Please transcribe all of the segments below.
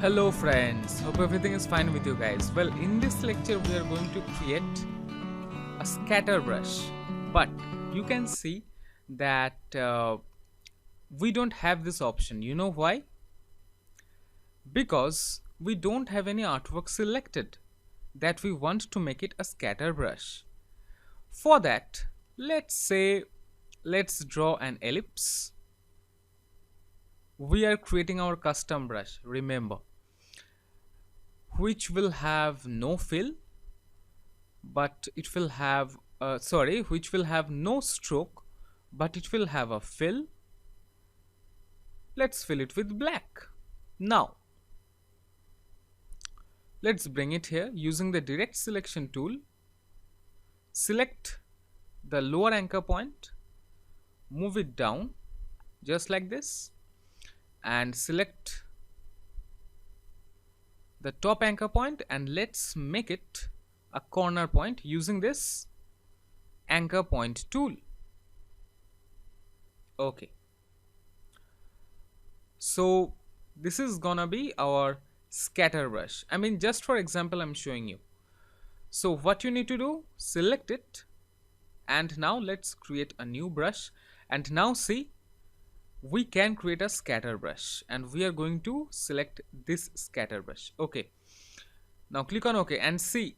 Hello friends, hope everything is fine with you guys. Well, in this lecture we are going to create a scatter brush, but you can see that we don't have this option. You know why? Because we don't have any artwork selected that we want to make it a scatter brush. For that, let's draw an ellipse. We are creating our custom brush, remember, which will have no fill, but it will have which will have no stroke, but it will have a fill. Let's fill it with black. Now let's bring it here using the direct selection tool. Select the lower anchor point, move it down just like this, and select the top anchor point, and let's make it a corner point using this anchor point tool. Okay, so this is gonna be our scatter brush. I mean, just for example I'm showing you. So what you need to do, select it, and now let's create a new brush. And now see, we can create a scatter brush, and we are going to select this scatter brush. Okay, now click on OK and see,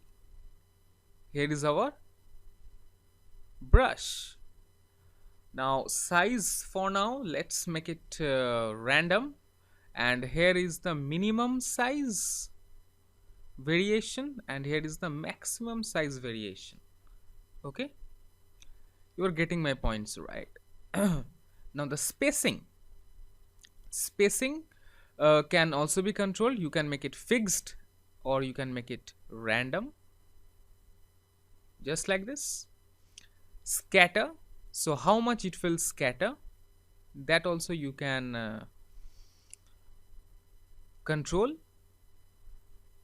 here is our brush. Now size, for now let's make it random, and here is the minimum size variation, and here is the maximum size variation. Okay, you are getting my points, right? Now the spacing can also be controlled. You can make it fixed or you can make it random, just like this. Scatter, so how much it will scatter, that also you can control.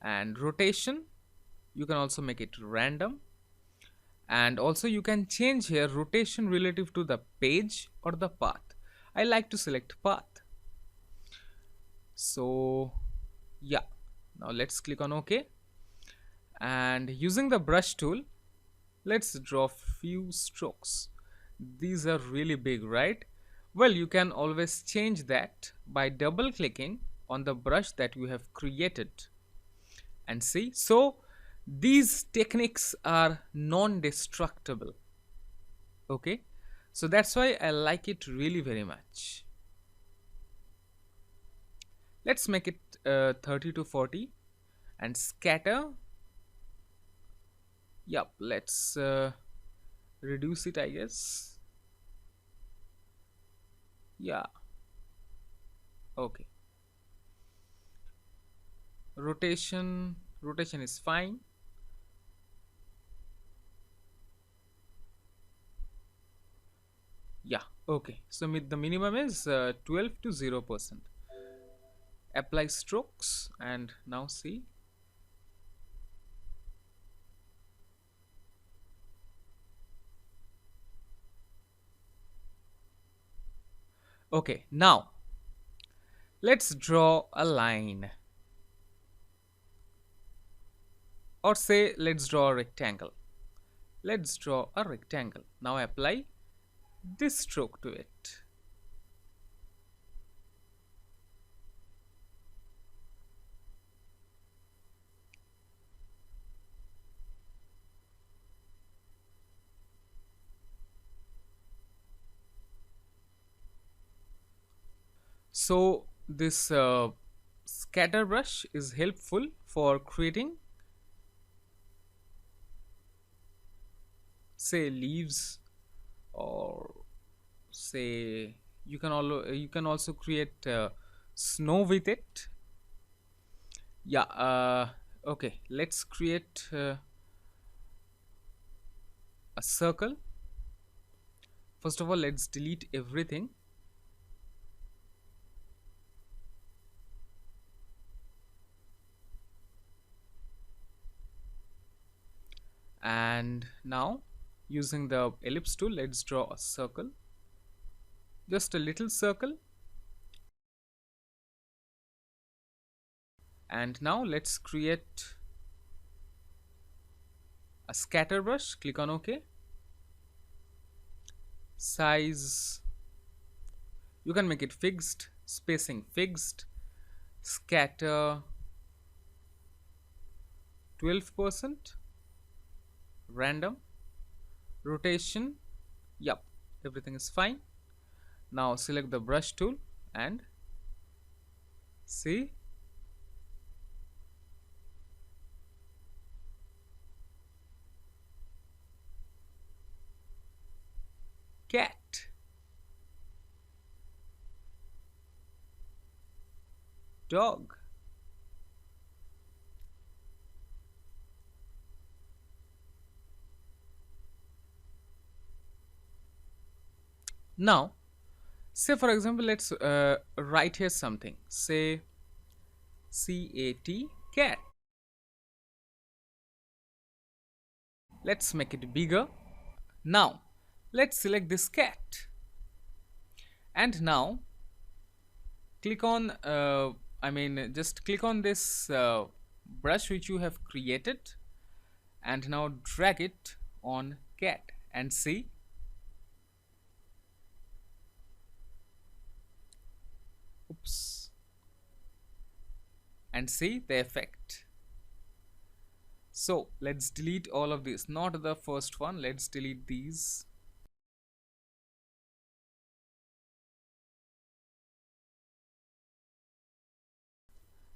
And rotation, you can also make it random, and also you can change here rotation relative to the page or the path. I like to select path. So yeah, now let's click on OK, and using the brush tool, let's draw few strokes. These are really big, right? Well, you can always change that by double clicking on the brush that you have created, and see, so these techniques are non-destructible. Okay, so that's why I like it really very much. Let's make it 30 to 40 and scatter. Yep, let's reduce it, I guess. Yeah, okay. Rotation is fine. Yeah, okay, so the minimum is 12 to 0%. Apply strokes, and now see, okay, now let's draw a line, or say let's draw a rectangle. Let's draw a rectangle. Now apply this stroke to it. So this scatter brush is helpful for creating, say, leaves, or say you can also create snow with it. Yeah, okay, let's create a circle. First of all, let's delete everything. And now using the ellipse tool, let's draw a circle, just a little circle. And now let's create a scatter brush. Click on OK. Size, you can make it fixed, spacing fixed, scatter 12%, random, rotation, yup, everything is fine. Now select the brush tool and see, cat, dog, now say for example let's write here something, say cat, let's make it bigger. Now let's select this cat and now click on just click on this brush which you have created and now drag it on cat and see, oops, and see the effect. So let's delete all of this, not the first one, let's delete these.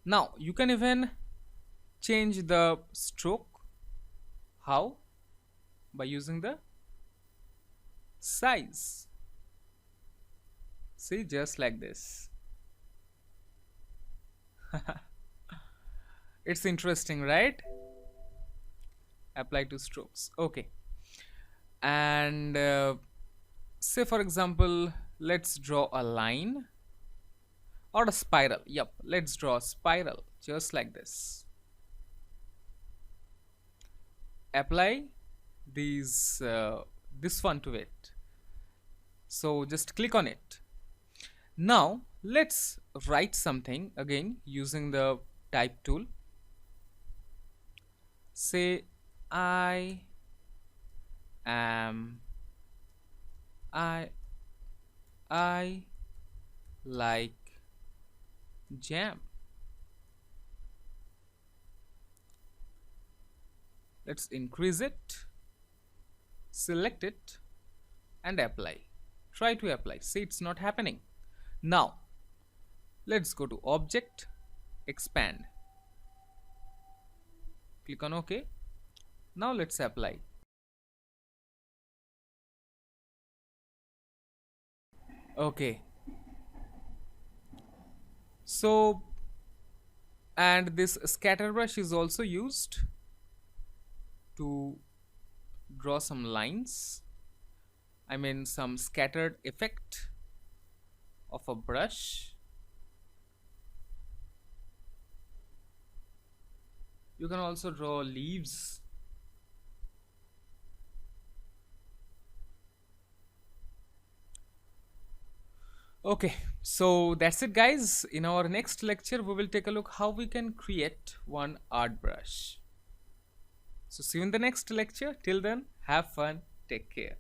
Now you can even change the stroke. How? By using the size. See, just like this. It's interesting, right? Apply to strokes. Okay. And say for example let's draw a line or a spiral. Yep, let's draw a spiral just like this. Apply these this one to it, so just click on it. Now let's write something again using the type tool. Say I am I like jam. Let's increase it, select it and apply. Try to apply. See, it's not happening. Now let's go to object, expand, click on OK. Now let's apply. Okay, so and this scatter brush is also used to draw some lines, some scattered effect of a brush. You can also draw leaves. Okay, so that's it guys. In our next lecture we will take a look how we can create one art brush. So see you in the next lecture. Till then, have fun, take care.